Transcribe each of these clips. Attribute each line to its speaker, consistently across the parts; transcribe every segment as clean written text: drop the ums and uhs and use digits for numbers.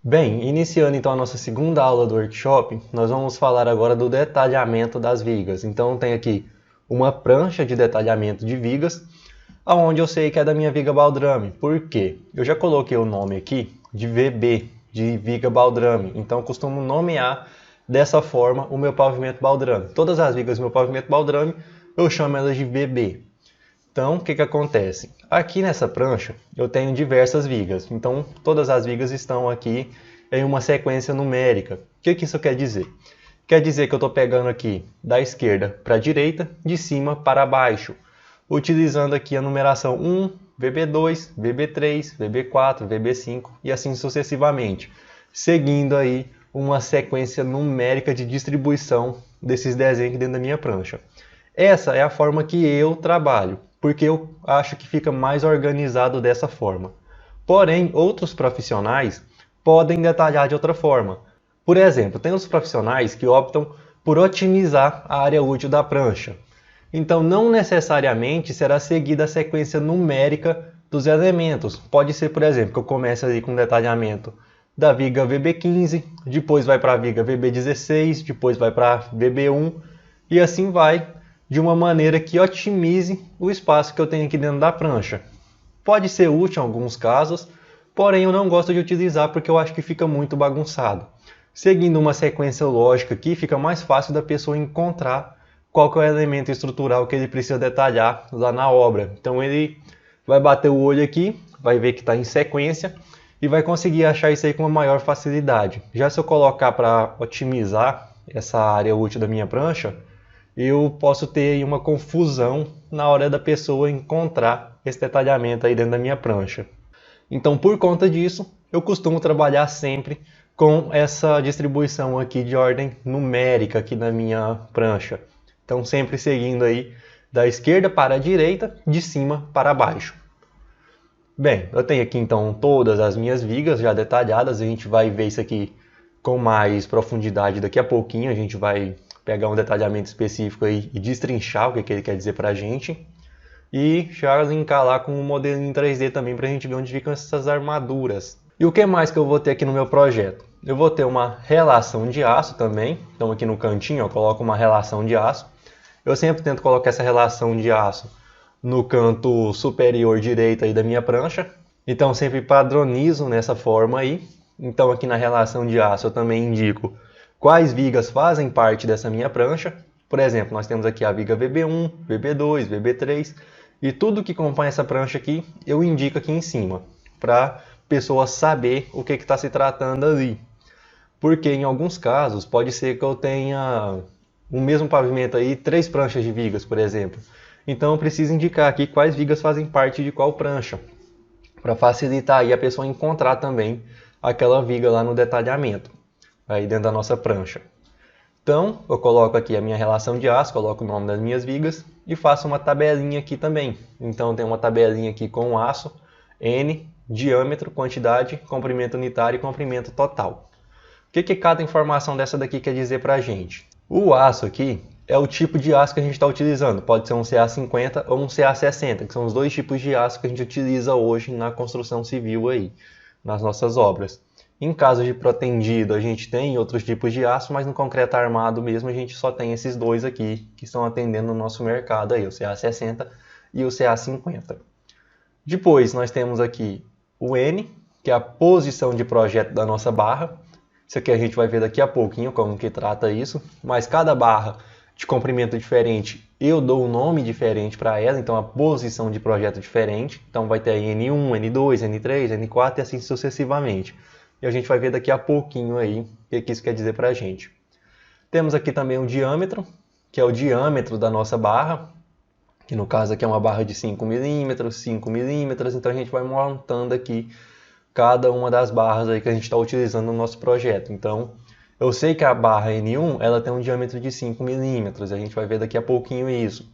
Speaker 1: Bem, iniciando então a nossa segunda aula do workshop, nós vamos falar agora do detalhamento das vigas. Então tem aqui uma prancha de detalhamento de vigas, aonde eu sei que é da minha viga baldrame. Por quê? Eu já coloquei o nome aqui de VB, de viga baldrame. Então eu costumo nomear dessa forma o meu pavimento baldrame. Todas as vigas do meu pavimento baldrame eu chamo elas de VB. Então, o que acontece? Aqui nessa prancha eu tenho diversas vigas, então todas as vigas estão aqui em uma sequência numérica. O que isso quer dizer? Quer dizer que eu estou pegando aqui da esquerda para a direita, de cima para baixo, utilizando aqui a numeração 1, VB2, VB3, VB4, VB5 e assim sucessivamente, seguindo aí uma sequência numérica de distribuição desses desenhos dentro da minha prancha. Essa é a forma que eu trabalho, porque eu acho que fica mais organizado dessa forma. Porém, outros profissionais podem detalhar de outra forma. Por exemplo, tem os profissionais que optam por otimizar a área útil da prancha. Então, não necessariamente será seguida a sequência numérica dos elementos. Pode ser, por exemplo, que eu comece ali com detalhamento da viga VB15, depois vai para a viga VB16, depois vai para a VB1 e assim vai, de uma maneira que otimize o espaço que eu tenho aqui dentro da prancha. Pode ser útil em alguns casos, porém eu não gosto de utilizar porque eu acho que fica muito bagunçado. Seguindo uma sequência lógica aqui, fica mais fácil da pessoa encontrar qual que é o elemento estrutural que ele precisa detalhar lá na obra. Então ele vai bater o olho aqui, vai ver que está em sequência e vai conseguir achar isso aí com uma maior facilidade. Já se eu colocar para otimizar essa área útil da minha prancha, eu posso ter uma confusão na hora da pessoa encontrar esse detalhamento aí dentro da minha prancha. Então, por conta disso, eu costumo trabalhar sempre com essa distribuição aqui de ordem numérica aqui na minha prancha. Então, sempre seguindo aí da esquerda para a direita, de cima para baixo. Bem, eu tenho aqui então todas as minhas vigas já detalhadas, a gente vai ver isso aqui com mais profundidade daqui a pouquinho, a gente vai pegar um detalhamento específico aí e destrinchar o que ele quer dizer para a gente. E já linkar lá com um modelo em 3D também para a gente ver onde ficam essas armaduras. E o que mais que eu vou ter aqui no meu projeto? Eu vou ter uma relação de aço também. Então aqui no cantinho eu coloco uma relação de aço. Eu sempre tento colocar essa relação de aço no canto superior direito aí da minha prancha. Então sempre padronizo nessa forma aí. Então aqui na relação de aço eu também indico quais vigas fazem parte dessa minha prancha. Por exemplo, nós temos aqui a viga VB1, VB2, VB3 e tudo que compõe essa prancha aqui eu indico aqui em cima para a pessoa saber o que está se tratando ali. Porque em alguns casos pode ser que eu tenha o mesmo pavimento aí, 3 pranchas de vigas, por exemplo. Então eu preciso indicar aqui quais vigas fazem parte de qual prancha, para facilitar aí a pessoa encontrar também aquela viga lá no detalhamento, aí dentro da nossa prancha. Então, eu coloco aqui a minha relação de aço, coloco o nome das minhas vigas e faço uma tabelinha aqui também. Então, tem uma tabelinha aqui com aço, N, diâmetro, quantidade, comprimento unitário e comprimento total. O que cada informação dessa daqui quer dizer para a gente? O aço aqui é o tipo de aço que a gente está utilizando. Pode ser um CA50 ou um CA60, que são os dois tipos de aço que a gente utiliza hoje na construção civil aí, nas nossas obras. Em caso de protendido, a gente tem outros tipos de aço, mas no concreto armado mesmo a gente só tem esses dois aqui que estão atendendo no nosso mercado aí, o CA60 e o CA50. Depois nós temos aqui o N, que é a posição de projeto da nossa barra. Isso aqui a gente vai ver daqui a pouquinho como que trata isso, mas cada barra de comprimento diferente eu dou um nome diferente para ela, então a posição de projeto diferente. Então vai ter N1, N2, N3, N4 e assim sucessivamente. E a gente vai ver daqui a pouquinho aí o que isso quer dizer para a gente. Temos aqui também o diâmetro, que é o diâmetro da nossa barra, que no caso aqui é uma barra de 5 mm, 5 mm, então a gente vai montando aqui cada uma das barras aí que a gente está utilizando no nosso projeto. Então, eu sei que a barra N1 ela tem um diâmetro de 5 mm, a gente vai ver daqui a pouquinho isso.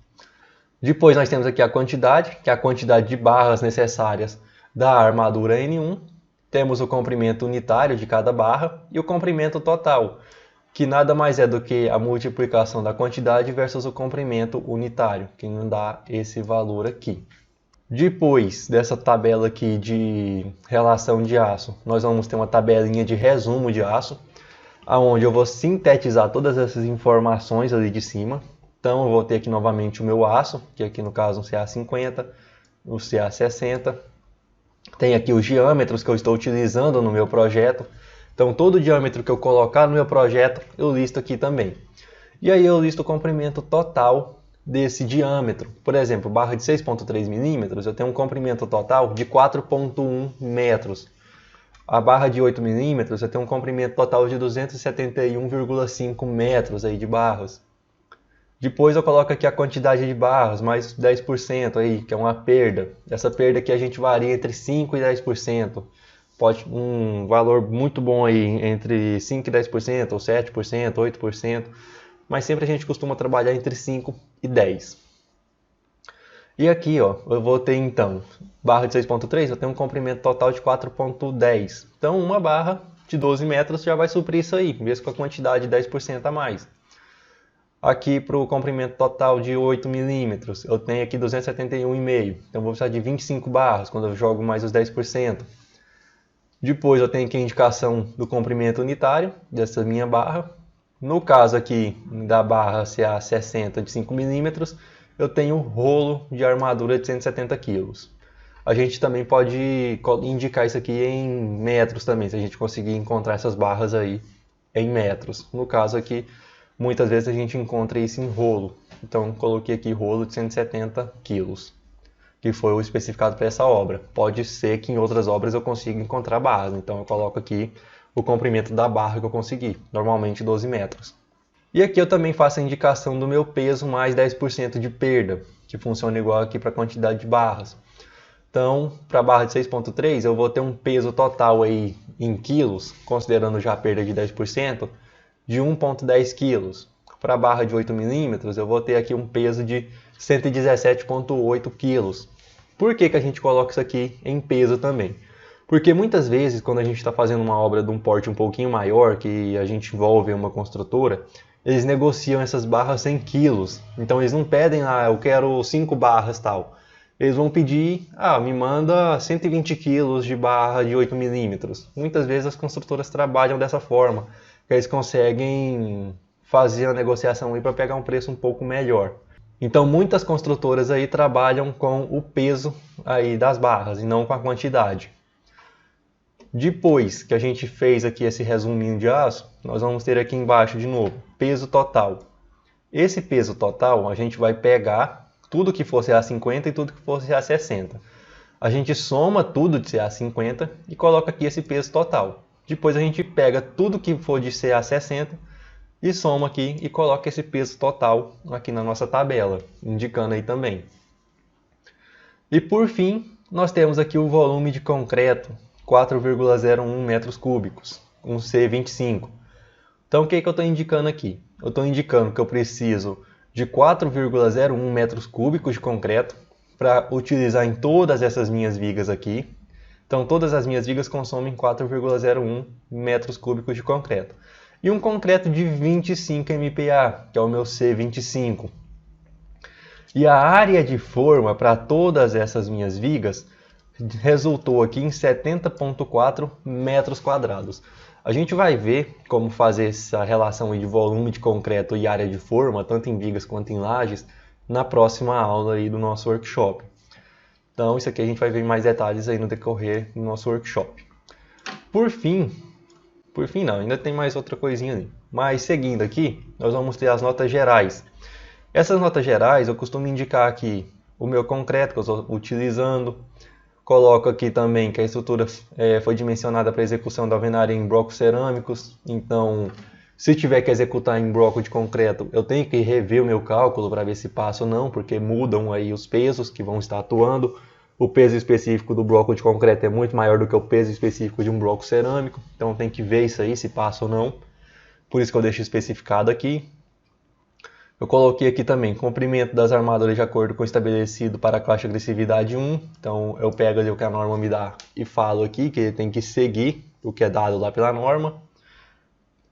Speaker 1: Depois nós temos aqui a quantidade, que é a quantidade de barras necessárias da armadura N1. Temos o comprimento unitário de cada barra e o comprimento total, que nada mais é do que a multiplicação da quantidade versus o comprimento unitário, que nos dá esse valor aqui. Depois dessa tabela aqui de relação de aço, nós vamos ter uma tabelinha de resumo de aço, onde eu vou sintetizar todas essas informações ali de cima. Então eu vou ter aqui novamente o meu aço, que aqui no caso um CA50, o CA60. Tem aqui os diâmetros que eu estou utilizando no meu projeto. Então todo diâmetro que eu colocar no meu projeto, eu listo aqui também. E aí eu listo o comprimento total desse diâmetro. Por exemplo, barra de 6,3 milímetros, eu tenho um comprimento total de 4,1 metros. A barra de 8 milímetros, eu tenho um comprimento total de 271,5 metros aí de barras. Depois eu coloco aqui a quantidade de barras, mais 10% aí, que é uma perda. Essa perda aqui a gente varia entre 5% e 10%. Pode um valor muito bom aí, entre 5% e 10%, ou 7%, 8%. Mas sempre a gente costuma trabalhar entre 5 e 10. E aqui, ó, eu vou ter então, barra de 6,3, eu tenho um comprimento total de 4,10. Então uma barra de 12 metros já vai suprir isso aí, mesmo com a quantidade de 10% a mais. Aqui para o comprimento total de 8 milímetros, eu tenho aqui 271,5. Então eu vou precisar de 25 barras quando eu jogo mais os 10%. Depois eu tenho aqui a indicação do comprimento unitário dessa minha barra. No caso aqui da barra CA60 de 5 milímetros, eu tenho rolo de armadura de 170 kg. A gente também pode indicar isso aqui em metros também, se a gente conseguir encontrar essas barras aí em metros. No caso aqui, muitas vezes a gente encontra isso em rolo. Então coloquei aqui rolo de 170 kg, que foi o especificado para essa obra. Pode ser que em outras obras eu consiga encontrar barras, então eu coloco aqui o comprimento da barra que eu consegui, normalmente 12 metros. E aqui eu também faço a indicação do meu peso mais 10% de perda, que funciona igual aqui para a quantidade de barras. Então, para a barra de 6,3 eu vou ter um peso total aí em quilos, considerando já a perda de 10%, de 1,10 kg. Para a barra de 8 milímetros eu vou ter aqui um peso de 117,8 kg. Por que a gente coloca isso aqui em peso também? Porque muitas vezes, quando a gente está fazendo uma obra de um porte um pouquinho maior, que a gente envolve uma construtora, eles negociam essas barras em quilos. Então eles não pedem lá, eu quero 5 barras tal. Eles vão pedir, me manda 120 quilos de barra de 8 milímetros. Muitas vezes as construtoras trabalham dessa forma, que eles conseguem fazer a negociação aí para pegar um preço um pouco melhor. Então muitas construtoras aí trabalham com o peso aí das barras e não com a quantidade. Depois que a gente fez aqui esse resuminho de aço, nós vamos ter aqui embaixo de novo, peso total. Esse peso total a gente vai pegar tudo que for CA50 e tudo que for CA60. A gente soma tudo de CA50 e coloca aqui esse peso total. Depois a gente pega tudo que for de CA60 e soma aqui e coloca esse peso total aqui na nossa tabela, indicando aí também. E por fim, nós temos aqui o volume de concreto, 4,01 metros cúbicos, um C25. Então o que eu estou indicando aqui? Eu estou indicando que eu preciso de 4,01 metros cúbicos de concreto para utilizar em todas essas minhas vigas aqui. Então todas as minhas vigas consomem 4,01 metros cúbicos de concreto. E um concreto de 25 MPa, que é o meu C25. E a área de forma para todas essas minhas vigas resultou aqui em 70,4 metros quadrados. A gente vai ver como fazer essa relação de volume de concreto e área de forma, tanto em vigas quanto em lajes, na próxima aula aí do nosso workshop. Então isso aqui a gente vai ver em mais detalhes aí no decorrer do nosso workshop. Por fim não, ainda tem mais outra coisinha ali. Mas seguindo aqui, nós vamos ter as notas gerais. Essas notas gerais eu costumo indicar aqui o meu concreto que eu estou utilizando. Coloco aqui também que a estrutura foi dimensionada para execução da alvenaria em blocos cerâmicos. Então, se tiver que executar em bloco de concreto, eu tenho que rever o meu cálculo para ver se passa ou não, porque mudam aí os pesos que vão estar atuando. O peso específico do bloco de concreto é muito maior do que o peso específico de um bloco cerâmico. Então, tem que ver isso aí, se passa ou não. Por isso que eu deixo especificado aqui. Eu coloquei aqui também comprimento das armaduras de acordo com o estabelecido para a classe de agressividade 1. Então eu pego ali o que a norma me dá e falo aqui que ele tem que seguir o que é dado lá pela norma.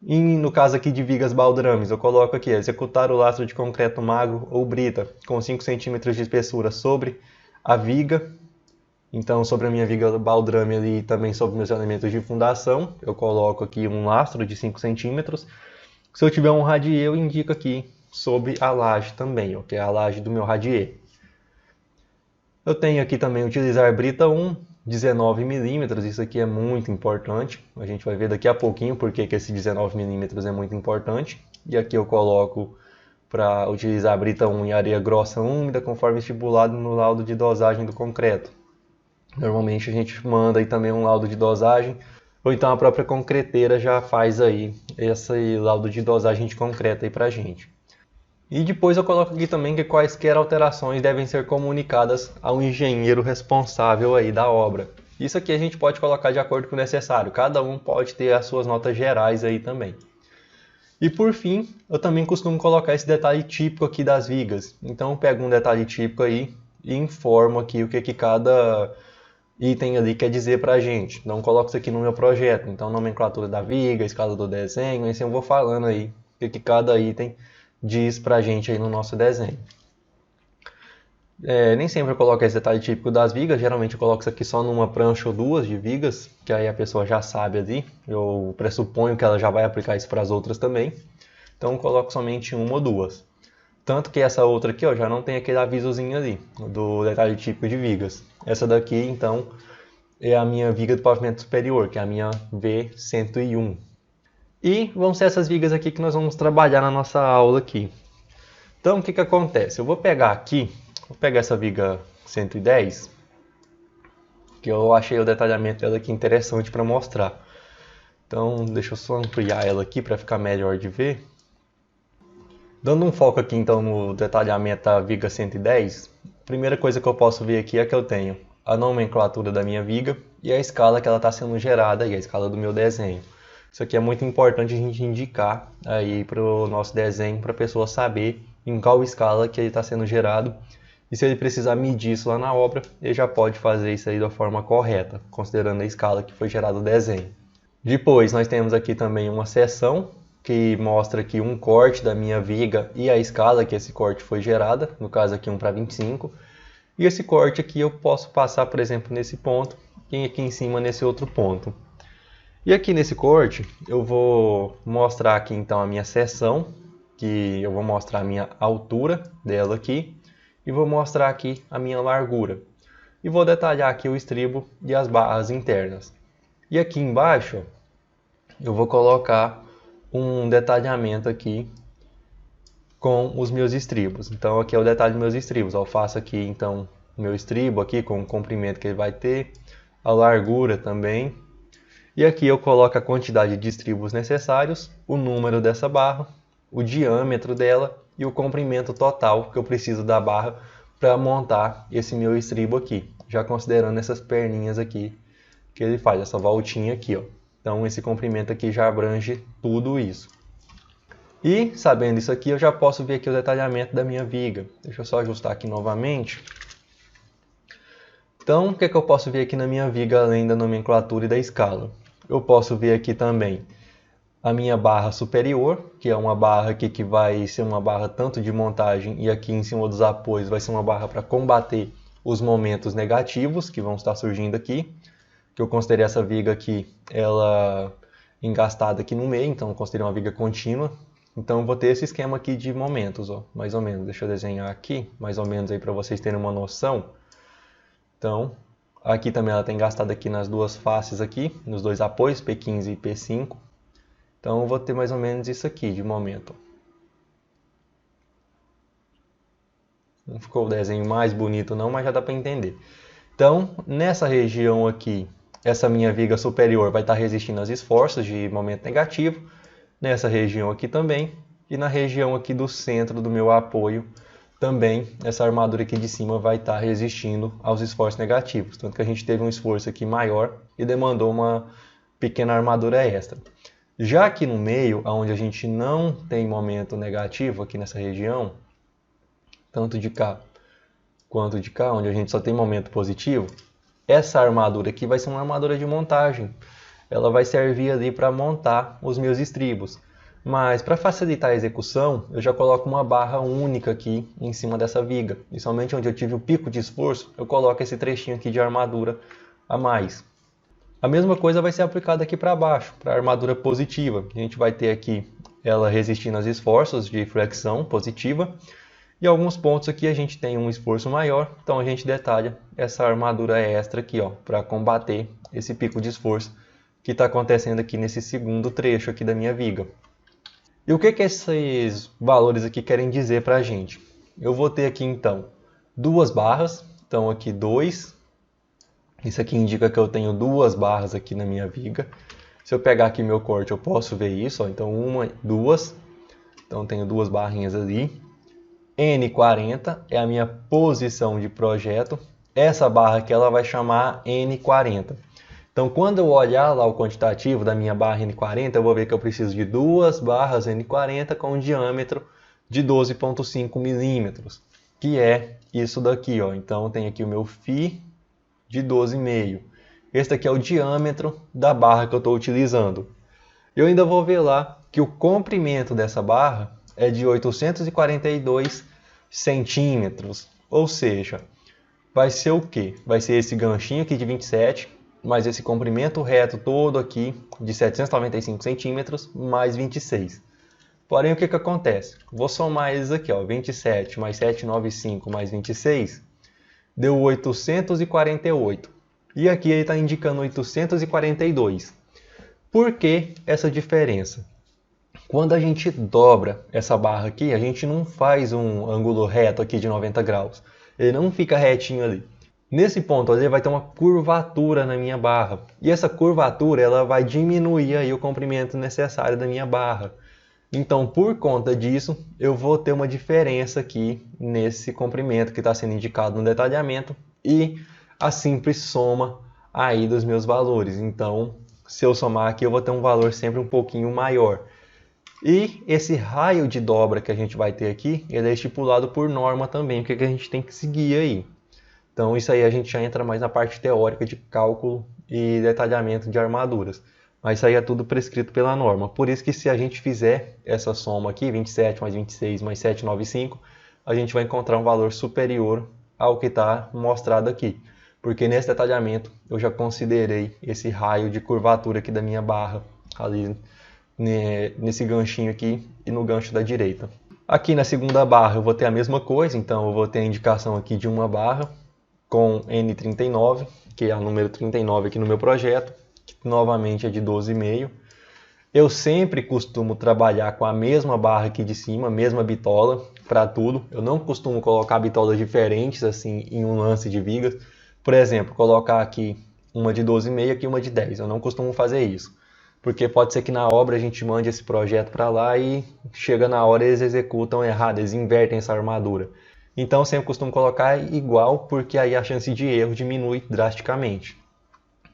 Speaker 1: E no caso aqui de vigas baldrames, eu coloco aqui executar o lastro de concreto magro ou brita com 5 cm de espessura sobre a viga. Então, sobre a minha viga baldrame ali e também sobre meus elementos de fundação, eu coloco aqui um lastro de 5 centímetros. Se eu tiver um radier, eu indico aqui sobre a laje também, ó, que é a laje do meu radier. Eu tenho aqui também utilizar brita 1, 19 milímetros, isso aqui é muito importante. A gente vai ver daqui a pouquinho porque que esse 19 milímetros é muito importante. E aqui eu coloco para utilizar brita 1 em areia grossa úmida, conforme estipulado no laudo de dosagem do concreto. Normalmente a gente manda aí também um laudo de dosagem, ou então a própria concreteira já faz aí esse laudo de dosagem de concreto aí pra gente. E depois eu coloco aqui também que quaisquer alterações devem ser comunicadas ao engenheiro responsável aí da obra. Isso aqui a gente pode colocar de acordo com o necessário, cada um pode ter as suas notas gerais aí também. E por fim, eu também costumo colocar esse detalhe típico aqui das vigas. Então eu pego um detalhe típico aí e informo aqui o que cada item ali quer dizer pra gente. Então coloco isso aqui no meu projeto. Então nomenclatura da viga, escala do desenho, assim eu vou falando aí o que cada item diz pra gente aí no nosso desenho. Nem sempre eu coloco esse detalhe típico das vigas, geralmente eu coloco isso aqui só numa prancha ou duas de vigas, que aí a pessoa já sabe ali, eu pressuponho que ela já vai aplicar isso para as outras também, então eu coloco somente uma ou duas. Tanto que essa outra aqui ó, já não tem aquele avisozinho ali, do detalhe típico de vigas. Essa daqui então é a minha viga do pavimento superior, que é a minha V101. E vão ser essas vigas aqui que nós vamos trabalhar na nossa aula aqui. Então o que acontece? Eu vou pegar aqui, vou pegar essa viga 110, que eu achei o detalhamento dela aqui interessante para mostrar. Então deixa eu só ampliar ela aqui para ficar melhor de ver. Dando um foco aqui então no detalhamento da viga 110, a primeira coisa que eu posso ver aqui é que eu tenho a nomenclatura da minha viga e a escala que ela está sendo gerada e a escala do meu desenho. Isso aqui é muito importante a gente indicar aí para o nosso desenho, para a pessoa saber em qual escala que ele está sendo gerado. E se ele precisar medir isso lá na obra, ele já pode fazer isso aí da forma correta, considerando a escala que foi gerado o desenho. Depois nós temos aqui também uma seção que mostra aqui um corte da minha viga e a escala que esse corte foi gerada, no caso aqui 1:25. E esse corte aqui eu posso passar, por exemplo, nesse ponto e aqui em cima nesse outro ponto. E aqui nesse corte eu vou mostrar aqui então a minha seção, que eu vou mostrar a minha altura dela aqui e vou mostrar aqui a minha largura. E vou detalhar aqui o estribo e as barras internas. E aqui embaixo eu vou colocar um detalhamento aqui com os meus estribos. Então aqui é o detalhe dos meus estribos. Eu faço aqui então o meu estribo aqui com o comprimento que ele vai ter, a largura também. E aqui eu coloco a quantidade de estribos necessários, o número dessa barra, o diâmetro dela e o comprimento total que eu preciso da barra para montar esse meu estribo aqui. Já considerando essas perninhas aqui que ele faz, essa voltinha aqui, ó. Então esse comprimento aqui já abrange tudo isso. E sabendo isso aqui, eu já posso ver aqui o detalhamento da minha viga. Deixa eu só ajustar aqui novamente. Então, o que eu posso ver aqui na minha viga além da nomenclatura e da escala? Eu posso ver aqui também a minha barra superior, que é uma barra aqui que vai ser uma barra tanto de montagem e aqui em cima dos apoios vai ser uma barra para combater os momentos negativos que vão estar surgindo aqui. Que eu considerei essa viga aqui, ela engastada aqui no meio, então eu considerei uma viga contínua. Então eu vou ter esse esquema aqui de momentos, ó, mais ou menos. Deixa eu desenhar aqui, mais ou menos aí para vocês terem uma noção. Então, aqui também ela tem engastada aqui nas duas faces aqui, nos dois apoios, P15 e P5. Então eu vou ter mais ou menos isso aqui de momento. Não ficou o desenho mais bonito não, mas já dá para entender. Então, nessa região aqui, essa minha viga superior vai estar resistindo aos esforços de momento negativo. Nessa região aqui também. E na região aqui do centro do meu apoio, também essa armadura aqui de cima vai estar resistindo aos esforços negativos. Tanto que a gente teve um esforço aqui maior e demandou uma pequena armadura extra. Já aqui no meio, onde a gente não tem momento negativo, aqui nessa região, tanto de cá quanto de cá, onde a gente só tem momento positivo, essa armadura aqui vai ser uma armadura de montagem. Ela vai servir ali para montar os meus estribos. Mas para facilitar a execução, eu já coloco uma barra única aqui em cima dessa viga. E somente onde eu tive o pico de esforço, eu coloco esse trechinho aqui de armadura a mais. A mesma coisa vai ser aplicada aqui para baixo, para a armadura positiva. A gente vai ter aqui ela resistindo aos esforços de flexão positiva. E alguns pontos aqui a gente tem um esforço maior, então a gente detalha essa armadura extra aqui, para combater esse pico de esforço que está acontecendo aqui nesse segundo trecho aqui da minha viga. E o que esses valores aqui querem dizer para a gente? Eu vou ter aqui então duas barras, então aqui 2, isso aqui indica que eu tenho duas barras aqui na minha viga. Se eu pegar aqui meu corte eu posso ver isso, então uma, duas, então tenho duas barrinhas ali. N40 é a minha posição de projeto. Essa barra aqui ela vai chamar N40. Então, quando eu olhar lá o quantitativo da minha barra N40, eu vou ver que eu preciso de duas barras N40 com um diâmetro de 12,5 milímetros, que é isso daqui. Então, tem aqui o meu φ de 12,5. Esse daqui é o diâmetro da barra que eu estou utilizando. Eu ainda vou ver lá que o comprimento dessa barra é de 842 centímetros, ou seja, vai ser o que? Vai ser esse ganchinho aqui de 27, mais esse comprimento reto todo aqui de 795 centímetros, mais 26. Porém, o que acontece? Vou somar eles aqui, 27 mais 795 mais 26, deu 848. E aqui ele está indicando 842. Por que essa diferença? Quando a gente dobra essa barra aqui, a gente não faz um ângulo reto aqui de 90 graus. Ele não fica retinho ali. Nesse ponto ali vai ter uma curvatura na minha barra. E essa curvatura ela vai diminuir aí o comprimento necessário da minha barra. Então, por conta disso, eu vou ter uma diferença aqui nesse comprimento que está sendo indicado no detalhamento e a simples soma aí dos meus valores. Então, se eu somar aqui, eu vou ter um valor sempre um pouquinho maior. E esse raio de dobra que a gente vai ter aqui, ele é estipulado por norma também, o que a gente tem que seguir aí. Então isso aí a gente já entra mais na parte teórica de cálculo e detalhamento de armaduras. Mas isso aí é tudo prescrito pela norma. Por isso que se a gente fizer essa soma aqui, 27 mais 26 mais 795, a gente vai encontrar um valor superior ao que está mostrado aqui. Porque nesse detalhamento eu já considerei esse raio de curvatura aqui da minha barra ali nesse ganchinho aqui e no gancho da direita. Aqui na segunda barra eu vou ter a mesma coisa, então eu vou ter a indicação aqui de uma barra com N39, que é o número 39 aqui no meu projeto, que novamente é de 12,5. Eu sempre costumo trabalhar com a mesma barra aqui de cima, mesma bitola para tudo. Eu não costumo colocar bitolas diferentes assim em um lance de vigas. Por exemplo, colocar aqui uma de 12,5 e aqui uma de 10. Eu não costumo fazer isso. Porque pode ser que na obra a gente mande esse projeto para lá e chega na hora eles executam errado, eles invertem essa armadura. Então eu sempre costumo colocar igual, porque aí a chance de erro diminui drasticamente.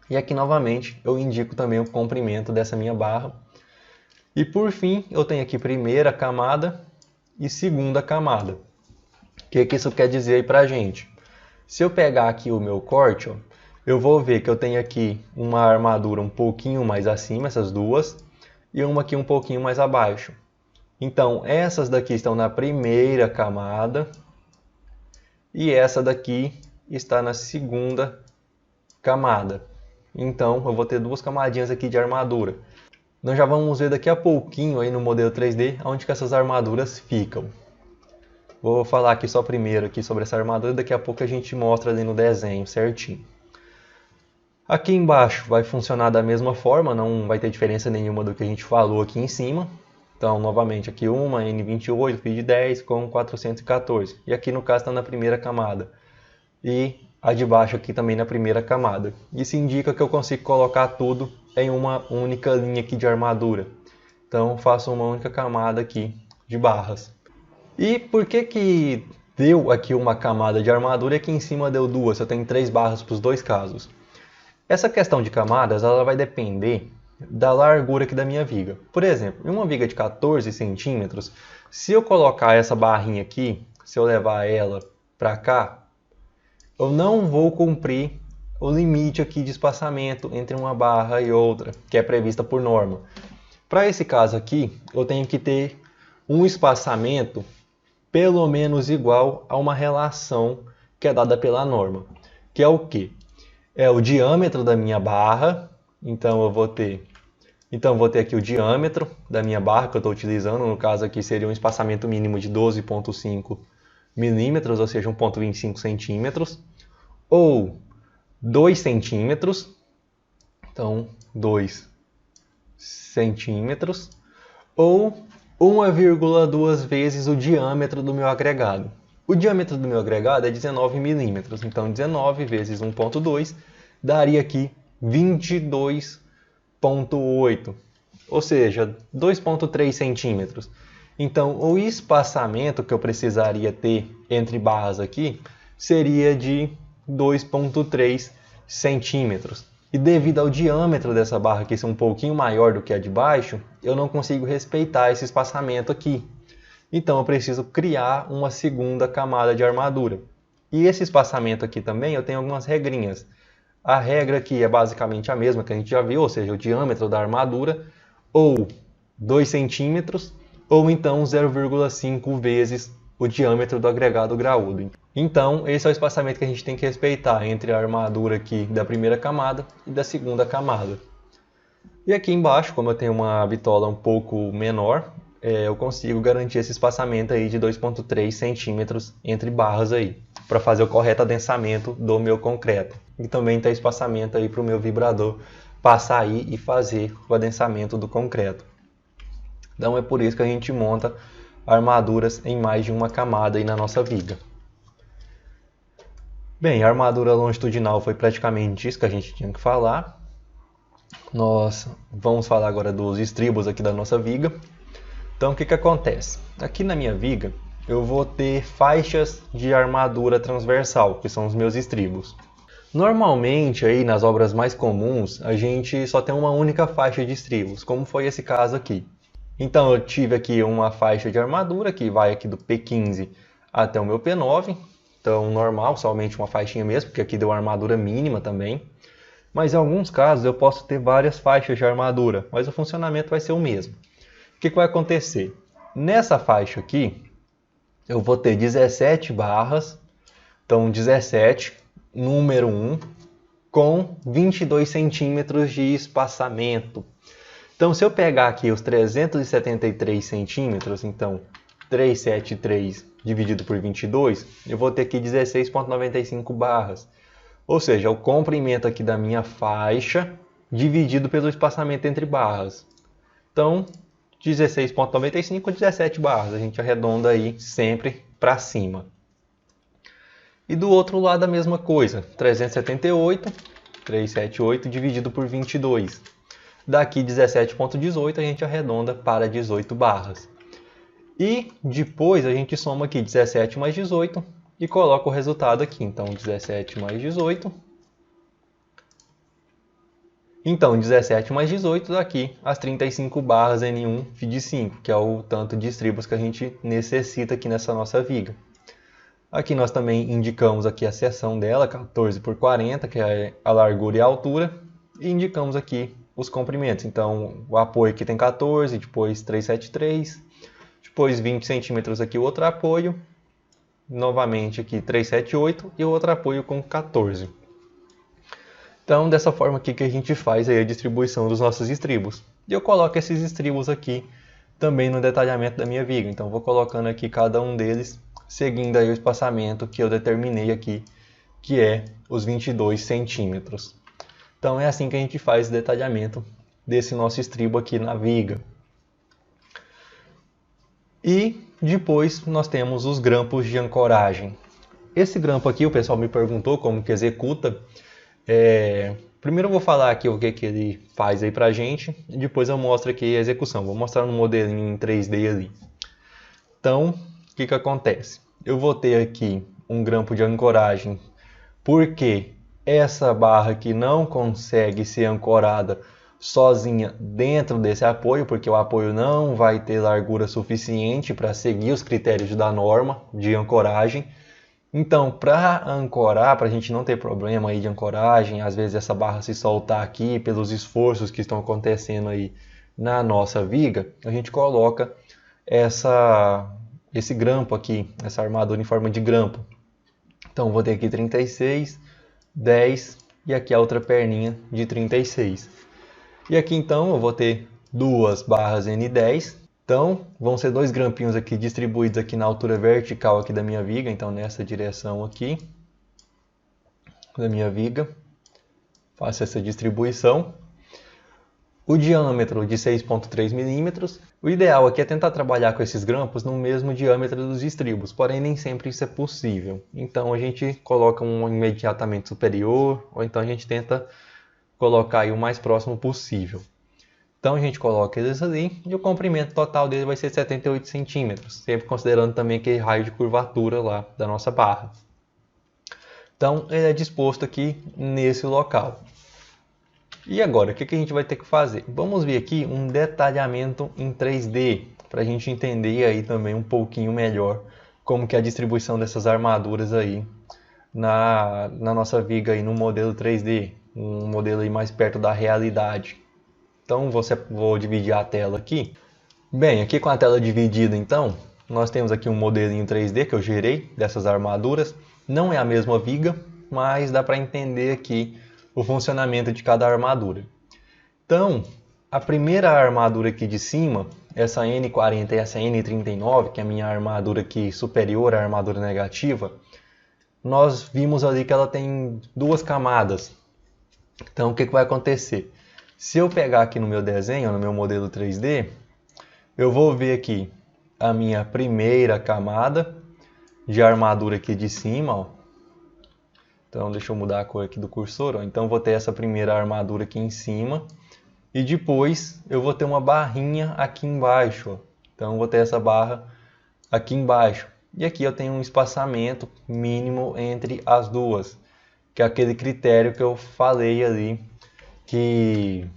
Speaker 1: E aqui novamente eu indico também o comprimento dessa minha barra. E por fim eu tenho aqui primeira camada e segunda camada. O que isso quer dizer aí pra gente? Se eu pegar aqui o meu corte, eu vou ver que eu tenho aqui uma armadura um pouquinho mais acima, essas duas, e uma aqui um pouquinho mais abaixo. Então, essas daqui estão na primeira camada, e essa daqui está na segunda camada. Então, eu vou ter duas camadinhas aqui de armadura. Nós já vamos ver daqui a pouquinho aí no modelo 3D, onde que essas armaduras ficam. Vou falar aqui só primeiro aqui sobre essa armadura, daqui a pouco a gente mostra ali no desenho certinho. Aqui embaixo vai funcionar da mesma forma, não vai ter diferença nenhuma do que a gente falou aqui em cima. Então, novamente, aqui uma N28, fio de 10 com 414. E aqui no caso está na primeira camada. E a de baixo aqui também na primeira camada. Isso indica que eu consigo colocar tudo em uma única linha aqui de armadura. Então, faço uma única camada aqui de barras. E por que deu aqui uma camada de armadura e aqui em cima deu duas? Eu tenho 3 barras para os dois casos. Essa questão de camadas ela vai depender da largura aqui da minha viga. Por exemplo, em uma viga de 14 centímetros, se eu colocar essa barrinha aqui, se eu levar ela para cá, eu não vou cumprir o limite aqui de espaçamento entre uma barra e outra, que é prevista por norma. Para esse caso aqui, eu tenho que ter um espaçamento pelo menos igual a uma relação que é dada pela norma, que é o quê? É o diâmetro da minha barra, então eu vou ter aqui o diâmetro da minha barra que eu estou utilizando, no caso aqui seria um espaçamento mínimo de 12,5 milímetros, ou seja, 1,25 centímetros, ou 2 centímetros, então 2 centímetros, ou 1,2 vezes o diâmetro do meu agregado. O diâmetro do meu agregado é 19 milímetros, então 19 vezes 1,2 daria aqui 22,8, ou seja, 2,3 centímetros. Então, o espaçamento que eu precisaria ter entre barras aqui seria de 2,3 centímetros. E devido ao diâmetro dessa barra aqui ser um pouquinho maior do que a de baixo, eu não consigo respeitar esse espaçamento aqui. Então eu preciso criar uma segunda camada de armadura. E esse espaçamento aqui também eu tenho algumas regrinhas. A regra aqui é basicamente a mesma que a gente já viu, ou seja, o diâmetro da armadura, ou 2 centímetros, ou então 0,5 vezes o diâmetro do agregado graúdo. Então, esse é o espaçamento que a gente tem que respeitar entre a armadura aqui da primeira camada e da segunda camada. E aqui embaixo, como eu tenho uma bitola um pouco menor, eu consigo garantir esse espaçamento aí de 2,3 centímetros entre barras aí, para fazer o correto adensamento do meu concreto. E também tem espaçamento aí para o meu vibrador passar aí e fazer o adensamento do concreto. Então é por isso que a gente monta armaduras em mais de uma camada aí na nossa viga. Bem, a armadura longitudinal foi praticamente isso que a gente tinha que falar. Nós vamos falar agora dos estribos aqui da nossa viga. Então o que acontece? Aqui na minha viga eu vou ter faixas de armadura transversal, que são os meus estribos. Normalmente aí nas obras mais comuns a gente só tem uma única faixa de estribos, como foi esse caso aqui. Então eu tive aqui uma faixa de armadura que vai aqui do P15 até o meu P9. Então normal, somente uma faixinha mesmo, porque aqui deu uma armadura mínima também. Mas em alguns casos eu posso ter várias faixas de armadura, mas o funcionamento vai ser o mesmo. O que vai acontecer? Nessa faixa aqui eu vou ter 17 barras, então 17, número 1, com 22 centímetros de espaçamento. Então, se eu pegar aqui os 373 centímetros, então 373 dividido por 22, eu vou ter aqui 16,95 barras. Ou seja, o comprimento aqui da minha faixa dividido pelo espaçamento entre barras. Então, 16,95 a 17 barras. A gente arredonda aí sempre para cima. E do outro lado a mesma coisa, 378 dividido por 22. Daqui 17,18 a gente arredonda para 18 barras. E depois a gente soma aqui 17 mais 18 e coloca o resultado aqui. Então 17 mais 18. Então 17 mais 18 daqui as 35 barras N1 de 5, que é o tanto de estribos que a gente necessita aqui nessa nossa viga. Aqui nós também indicamos aqui a seção dela, 14 por 40, que é a largura e a altura. E indicamos aqui os comprimentos. Então, o apoio aqui tem 14, depois 373, depois 20 centímetros aqui o outro apoio, novamente aqui 378 e o outro apoio com 14. Então, dessa forma aqui que a gente faz aí a distribuição dos nossos estribos. E eu coloco esses estribos aqui também no detalhamento da minha viga. Então, vou colocando aqui cada um deles, seguindo aí o espaçamento que eu determinei aqui, que é os 22 centímetros. Então é assim que a gente faz o detalhamento desse nosso estribo aqui na viga. E depois nós temos os grampos de ancoragem. Esse grampo aqui o pessoal me perguntou como que executa. Primeiro eu vou falar aqui o que ele faz aí pra gente e depois eu mostro aqui a execução. Vou mostrar no modelinho em 3D ali. Então, o que acontece? Eu vou ter aqui um grampo de ancoragem porque essa barra aqui não consegue ser ancorada sozinha dentro desse apoio, porque o apoio não vai ter largura suficiente para seguir os critérios da norma de ancoragem. Então, para ancorar, para a gente não ter problema aí de ancoragem, às vezes essa barra se soltar aqui pelos esforços que estão acontecendo aí na nossa viga, a gente coloca esse grampo aqui, essa armadura em forma de grampo. Então vou ter aqui 36, 10 e aqui a outra perninha de 36. E aqui então eu vou ter duas barras N10. Então vão ser dois grampinhos aqui distribuídos aqui na altura vertical aqui da minha viga, então nessa direção aqui da minha viga. Faço essa distribuição. O diâmetro de 6,3 milímetros. O ideal aqui é tentar trabalhar com esses grampos no mesmo diâmetro dos estribos, porém nem sempre isso é possível. Então a gente coloca um imediatamente superior, ou então a gente tenta colocar aí o mais próximo possível. Então a gente coloca eles ali e o comprimento total dele vai ser 78 centímetros, sempre considerando também aquele raio de curvatura lá da nossa barra. Então ele é disposto aqui nesse local. E agora, o que a gente vai ter que fazer? Vamos ver aqui um detalhamento em 3D, para a gente entender aí também um pouquinho melhor como que é a distribuição dessas armaduras aí na nossa viga aí no modelo 3D, um modelo aí mais perto da realidade. Então vou dividir a tela aqui. Bem, aqui com a tela dividida então, nós temos aqui um modelinho 3D que eu gerei dessas armaduras. Não é a mesma viga, mas dá para entender aqui o funcionamento de cada armadura. Então, a primeira armadura aqui de cima, essa N40 e essa N39, que é a minha armadura aqui superior à armadura negativa, nós vimos ali que ela tem duas camadas. Então, o que vai acontecer? Se eu pegar aqui no meu desenho, no meu modelo 3D, eu vou ver aqui a minha primeira camada de armadura aqui de cima, ó. Então deixa eu mudar a cor aqui do cursor, ó. Então vou ter essa primeira armadura aqui em cima e depois eu vou ter uma barrinha aqui embaixo, ó. Então vou ter essa barra aqui embaixo. E aqui eu tenho um espaçamento mínimo entre as duas, que é aquele critério que eu falei ali, que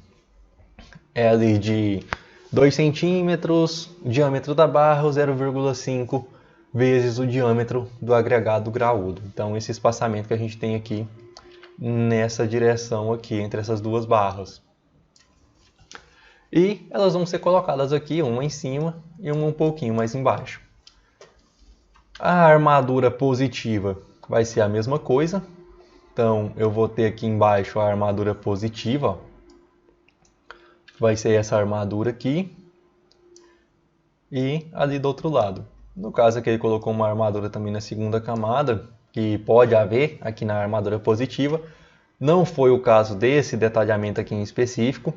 Speaker 1: é ali de 2 centímetros, o diâmetro da barra, ou 0,5 vezes o diâmetro do agregado graúdo. Então esse espaçamento que a gente tem aqui nessa direção aqui, entre essas duas barras. E elas vão ser colocadas aqui, uma em cima e uma um pouquinho mais embaixo. A armadura positiva vai ser a mesma coisa. Então eu vou ter aqui embaixo a armadura positiva, ó. Vai ser essa armadura aqui e ali do outro lado. No caso aqui ele colocou uma armadura também na segunda camada, que pode haver aqui na armadura positiva. Não foi o caso desse detalhamento aqui em específico,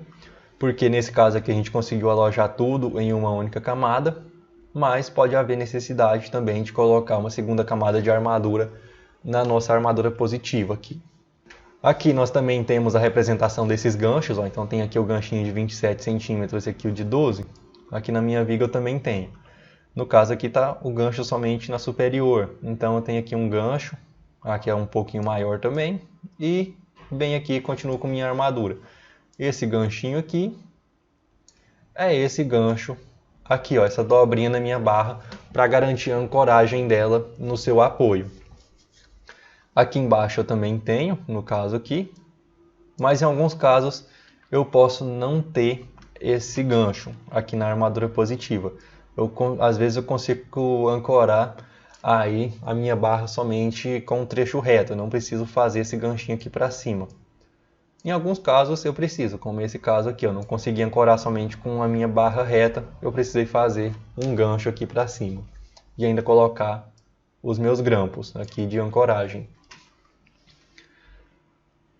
Speaker 1: porque nesse caso aqui a gente conseguiu alojar tudo em uma única camada, mas pode haver necessidade também de colocar uma segunda camada de armadura na nossa armadura positiva aqui. Aqui nós também temos a representação desses ganchos, ó. Então tem aqui o ganchinho de 27 centímetros e aqui o de 12. Aqui na minha viga eu também tenho. No caso aqui está o gancho somente na superior. Então eu tenho aqui um gancho, aqui é um pouquinho maior também. E bem aqui continuo com minha armadura. Esse ganchinho aqui é esse gancho aqui, ó, essa dobrinha na minha barra para garantir a ancoragem dela no seu apoio. Aqui embaixo eu também tenho, no caso aqui, mas em alguns casos eu posso não ter esse gancho aqui na armadura positiva. Às vezes eu consigo ancorar aí a minha barra somente com um trecho reto, eu não preciso fazer esse ganchinho aqui para cima. Em alguns casos eu preciso, como esse caso aqui, eu não consegui ancorar somente com a minha barra reta, eu precisei fazer um gancho aqui para cima e ainda colocar os meus grampos aqui de ancoragem.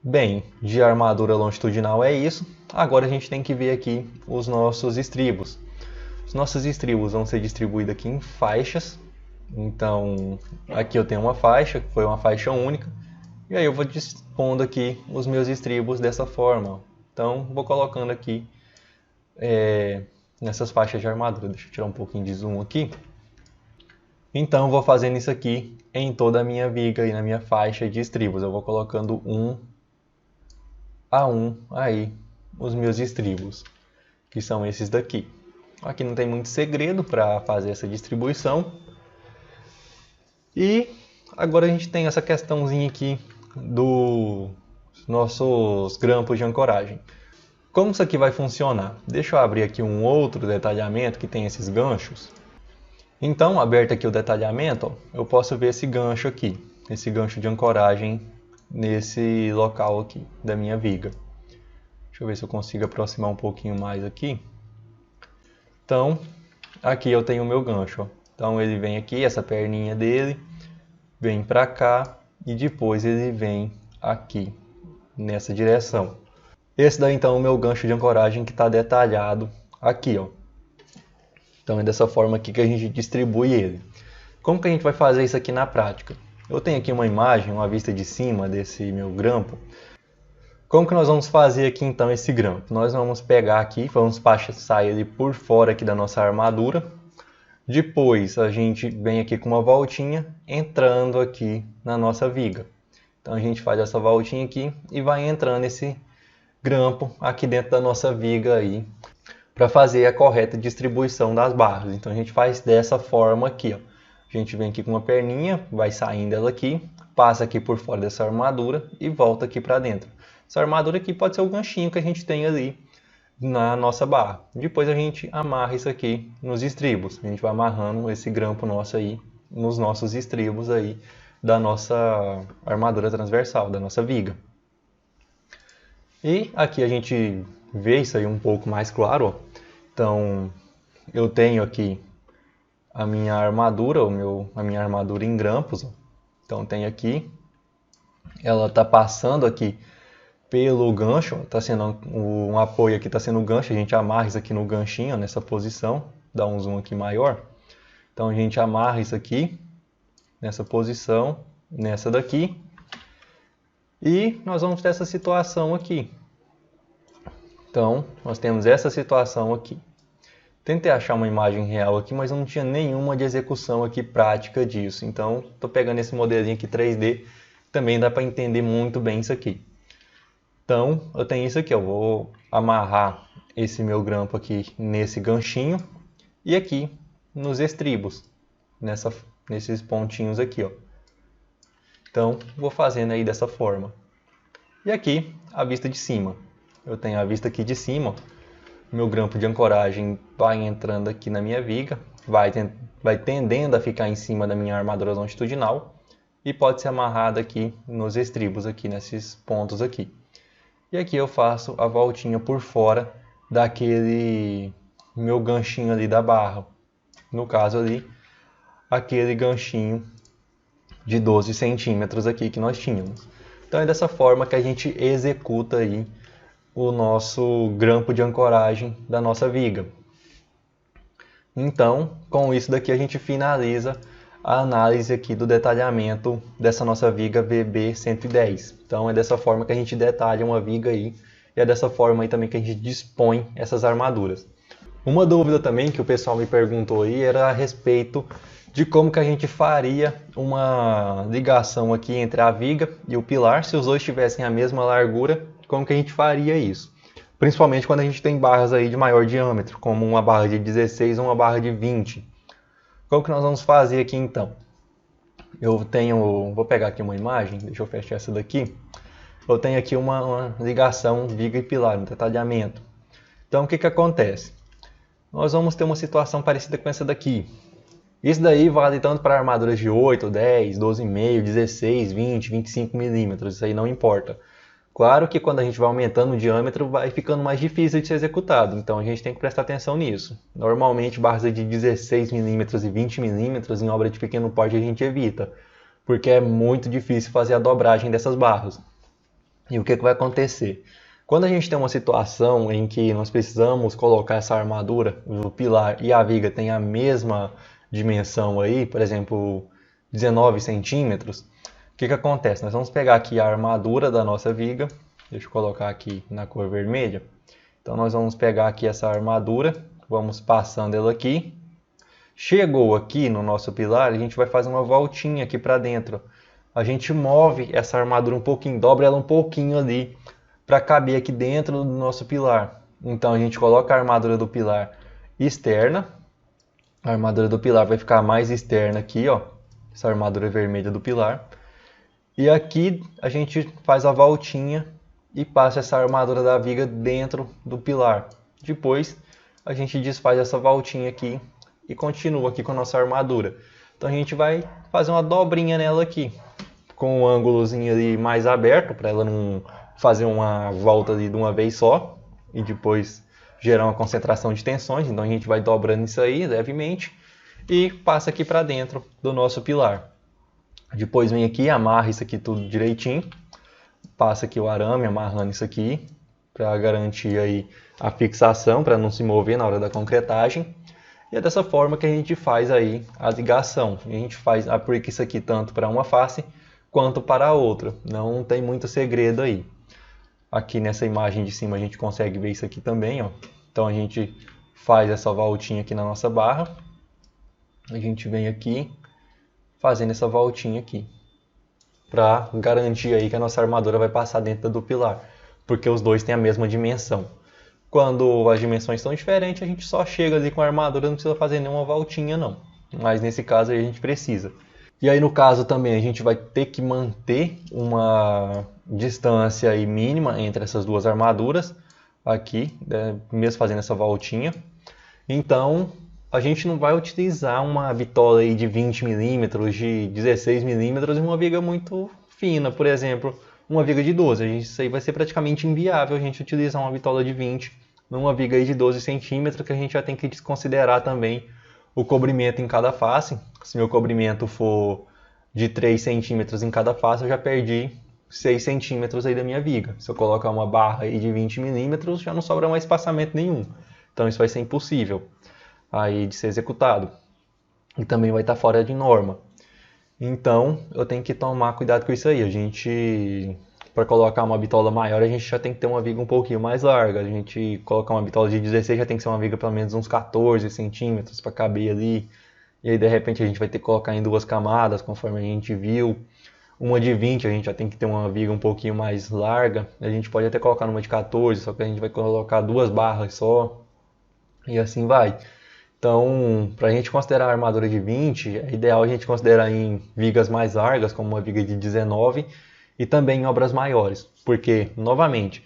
Speaker 1: Bem, de armadura longitudinal é isso. Agora a gente tem que ver aqui os nossos estribos. Os nossos estribos vão ser distribuídos aqui em faixas. Então, aqui eu tenho uma faixa, que foi uma faixa única. E aí eu vou dispondo aqui os meus estribos dessa forma. Então, vou colocando aqui nessas faixas de armadura. Deixa eu tirar um pouquinho de zoom aqui. Então, vou fazendo isso aqui em toda a minha viga e na minha faixa de estribos. Eu vou colocando um a um aí os meus estribos, que são esses daqui. Aqui não tem muito segredo para fazer essa distribuição. E agora a gente tem essa questãozinha aqui dos nossos grampos de ancoragem. Como isso aqui vai funcionar? Deixa eu abrir aqui um outro detalhamento que tem esses ganchos. Então, aberto aqui o detalhamento, ó, eu posso ver esse gancho aqui, esse gancho de ancoragem nesse local aqui da minha viga. Deixa eu ver se eu consigo aproximar um pouquinho mais aqui. Então, aqui eu tenho o meu gancho, ó. Então ele vem aqui, essa perninha dele, vem para cá e depois ele vem aqui, nessa direção. Esse daí então é o meu gancho de ancoragem que está detalhado aqui, ó. Então é dessa forma aqui que a gente distribui ele. Como que a gente vai fazer isso aqui na prática? Eu tenho aqui uma imagem, uma vista de cima desse meu grampo. Como que nós vamos fazer aqui então esse grampo? Nós vamos pegar aqui, vamos passar ele por fora aqui da nossa armadura. Depois a gente vem aqui com uma voltinha, entrando aqui na nossa viga. Então a gente faz essa voltinha aqui e vai entrando esse grampo aqui dentro da nossa viga aí, para fazer a correta distribuição das barras. Então a gente faz dessa forma aqui, ó. A gente vem aqui com uma perninha, vai saindo ela aqui, passa aqui por fora dessa armadura e volta aqui para dentro. Essa armadura aqui pode ser o ganchinho que a gente tem ali na nossa barra. Depois a gente amarra isso aqui nos estribos. A gente vai amarrando esse grampo nosso aí nos nossos estribos aí da nossa armadura transversal, da nossa viga. E aqui a gente vê isso aí um pouco mais claro, ó. Então eu tenho aqui a minha armadura, a minha armadura em grampos, ó. Então tem aqui, ela está passando aqui pelo gancho, está sendo um apoio aqui, está sendo o gancho, a gente amarra isso aqui no ganchinho, nessa posição, dá um zoom aqui maior. Então a gente amarra isso aqui, nessa posição, nessa daqui, e nós vamos ter essa situação aqui. Então nós temos essa situação aqui. Tentei achar uma imagem real aqui, mas não tinha nenhuma de execução aqui prática disso. Então estou pegando esse modelinho aqui 3D, também dá para entender muito bem isso aqui. Então, eu tenho isso aqui, eu vou amarrar esse meu grampo aqui nesse ganchinho e aqui nos estribos, nesses pontinhos aqui, ó. Então, vou fazendo aí dessa forma. E aqui, a vista de cima. Eu tenho a vista aqui de cima, ó. Meu grampo de ancoragem vai entrando aqui na minha viga, vai tendendo a ficar em cima da minha armadura longitudinal e pode ser amarrado aqui nos estribos, aqui nesses pontos aqui. E aqui eu faço a voltinha por fora daquele meu ganchinho ali da barra. No caso ali, aquele ganchinho de 12 centímetros aqui que nós tínhamos. Então é dessa forma que a gente executa aí o nosso grampo de ancoragem da nossa viga. Então, com isso daqui a gente finaliza a análise aqui do detalhamento dessa nossa viga VB110. Então é dessa forma que a gente detalha uma viga aí, e é dessa forma aí também que a gente dispõe essas armaduras. Uma dúvida também que o pessoal me perguntou aí era a respeito de como que a gente faria uma ligação aqui entre a viga e o pilar, se os dois tivessem a mesma largura, como que a gente faria isso? Principalmente quando a gente tem barras aí de maior diâmetro, como uma barra de 16 ou uma barra de 20. Como que nós vamos fazer aqui então? Vou pegar aqui uma imagem, deixa eu fechar essa daqui. Eu tenho aqui uma ligação viga e pilar, um detalhamento. Então o que que acontece? Nós vamos ter uma situação parecida com essa daqui. Isso daí vale tanto para armaduras de 8, 10, 12,5, 16, 20, 25 milímetros, isso aí não importa. Claro que quando a gente vai aumentando o diâmetro, vai ficando mais difícil de ser executado, então a gente tem que prestar atenção nisso. Normalmente, barras de 16 mm e 20 mm em obra de pequeno porte a gente evita, porque é muito difícil fazer a dobragem dessas barras. E o que vai acontecer? Quando a gente tem uma situação em que nós precisamos colocar essa armadura, o pilar e a viga tem a mesma dimensão aí, por exemplo, 19 centímetros, o que acontece? Nós vamos pegar aqui a armadura da nossa viga, deixa eu colocar aqui na cor vermelha. Então nós vamos pegar aqui essa armadura, vamos passando ela aqui. Chegou aqui no nosso pilar, a gente vai fazer uma voltinha aqui para dentro. A gente move essa armadura um pouquinho, dobra ela um pouquinho ali, para caber aqui dentro do nosso pilar. Então a gente coloca a armadura do pilar externa. A armadura do pilar vai ficar mais externa aqui, ó. Essa armadura vermelha do pilar. E aqui a gente faz a voltinha e passa essa armadura da viga dentro do pilar. Depois a gente desfaz essa voltinha aqui e continua aqui com a nossa armadura. Então a gente vai fazer uma dobrinha nela aqui, com um ângulozinho ali mais aberto, para ela não fazer uma volta ali de uma vez só e depois gerar uma concentração de tensões. Então a gente vai dobrando isso aí levemente e passa aqui para dentro do nosso pilar. Depois vem aqui, amarra isso aqui tudo direitinho, passa aqui o arame amarrando isso aqui para garantir aí a fixação, para não se mover na hora da concretagem. E é dessa forma que a gente faz aí a ligação. A gente aplica isso aqui tanto para uma face quanto para a outra. Não tem muito segredo aí. Aqui nessa imagem de cima a gente consegue ver isso aqui também, ó. Então a gente faz essa voltinha aqui na nossa barra. A gente vem aqui fazendo essa voltinha aqui, para garantir aí que a nossa armadura vai passar dentro do pilar, porque os dois têm a mesma dimensão. Quando as dimensões são diferentes, a gente só chega ali com a armadura, não precisa fazer nenhuma voltinha não. Mas nesse caso aí a gente precisa. E aí no caso também a gente vai ter que manter uma distância aí mínima entre essas duas armaduras, aqui, né, mesmo fazendo essa voltinha. Então a gente não vai utilizar uma bitola aí de 20 mm, de 16 mm e uma viga muito fina, por exemplo, uma viga de 12. Isso aí vai ser praticamente inviável a gente utilizar uma bitola de 20 numa viga aí de 12 centímetros, que a gente já tem que desconsiderar também o cobrimento em cada face. Se meu cobrimento for de 3 centímetros em cada face, eu já perdi 6 centímetros aí da minha viga. Se eu colocar uma barra aí de 20 mm, já não sobra mais espaçamento nenhum. Então isso vai ser impossível aí de ser executado. E também vai estar fora de norma. Então eu tenho que tomar cuidado com isso aí. A gente, para colocar uma bitola maior, a gente já tem que ter uma viga um pouquinho mais larga. A gente colocar uma bitola de 16 já tem que ser uma viga pelo menos uns 14 centímetros para caber ali. E aí de repente a gente vai ter que colocar em duas camadas, conforme a gente viu. Uma de 20 a gente já tem que ter uma viga um pouquinho mais larga. A gente pode até colocar numa de 14, só que a gente vai colocar duas barras só. E assim vai. Então, para a gente considerar a armadura de 20, é ideal a gente considerar em vigas mais largas, como uma viga de 19, e também em obras maiores. Porque, novamente,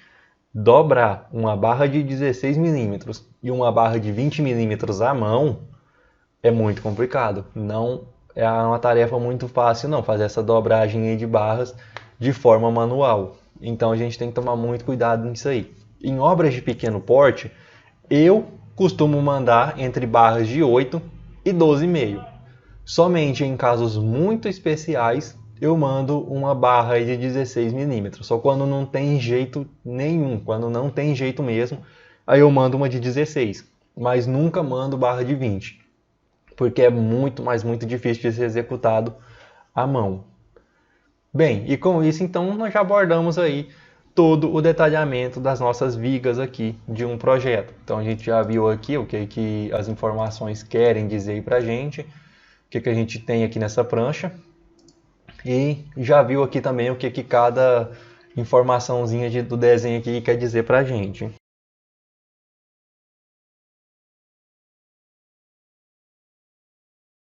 Speaker 1: dobrar uma barra de 16 mm e uma barra de 20 mm à mão é muito complicado. Não é uma tarefa muito fácil não, fazer essa dobragem aí de barras de forma manual. Então a gente tem que tomar muito cuidado nisso aí. Em obras de pequeno porte, eu costumo mandar entre barras de 8 e 12,5. Somente em casos muito especiais eu mando uma barra de 16 mm. Só quando não tem jeito nenhum, quando não tem jeito mesmo, aí eu mando uma de 16. Mas nunca mando barra de 20, porque é muito, mas muito difícil de ser executado à mão. Bem, e com isso então nós já abordamos aí todo o detalhamento das nossas vigas aqui de um projeto. Então a gente já viu aqui o que as informações querem dizer para a gente, o que a gente tem aqui nessa prancha, e já viu aqui também o que cada informaçãozinha do desenho aqui quer dizer para a gente.